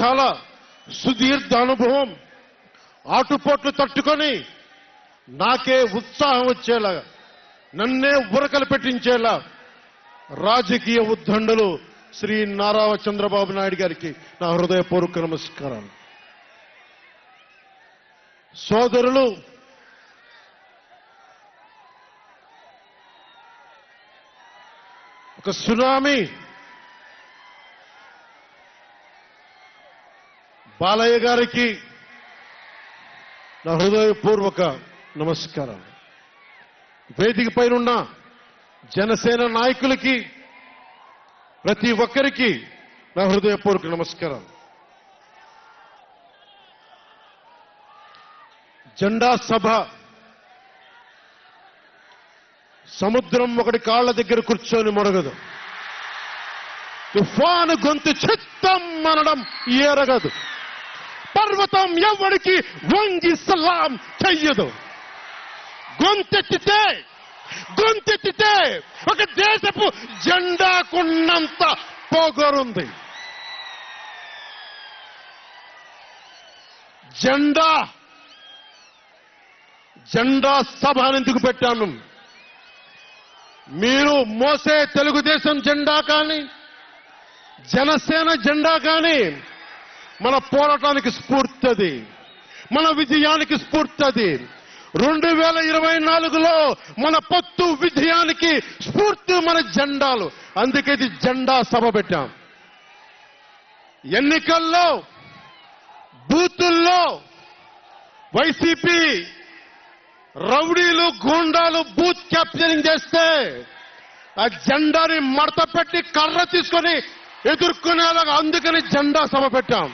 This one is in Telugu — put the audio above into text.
చాలా సుదీర్ఘ అనుభవం, ఆటుపోట్లు తట్టుకొని నాకే ఉత్సాహం వచ్చేలా, నన్నే ఉరకలు పెట్టించేలా రాజకీయ ఉద్దండులు శ్రీ నారా చంద్రబాబు నాయుడు గారికి నా హృదయపూర్వక నమస్కారాలు. సోదరులు, ఒక సునామీ బాలయ్య గారికి నా హృదయపూర్వక నమస్కారాలు. వేదిక పైనున్న జనసేన నాయకులకి, ప్రతి ఒక్కరికి నా హృదయపూర్వక నమస్కారాలు. జెండా సభ సముద్రం ఒకటి కాళ్ల దగ్గర కూర్చొని మొరగదు, తుఫాను గొంతు చిత్తం అనడం ఎరగదు, పర్వతం ఎవరికి వంగి సలాం చెయ్యదు. గొంతెత్తితే ఒక దేశపు జెండాకున్నంత పొగరుంది. జెండా సభ ఎందుకు పెట్టాను? మీరు మోసే తెలుగుదేశం జెండా కానీ, జనసేన జెండా కానీ మన పోరాటానికి స్ఫూర్తి, మన విజయానికి స్ఫూర్తి. 2024లో మన పొత్తు విజయానికి స్ఫూర్తి మన జెండాలు. అందుకే ఇది జెండా సభ పెట్టాం. ఎన్నికల్లో బూతుల్లో వైసీపీ రౌడీలు, గూండాలు బూత్ క్యాప్చరింగ్ చేస్తే ఆ జెండాని మడత పెట్టి కర్ర తీసుకొని ఎదుర్కొనేలాగా, అందుకని జెండా సభ పెట్టాం.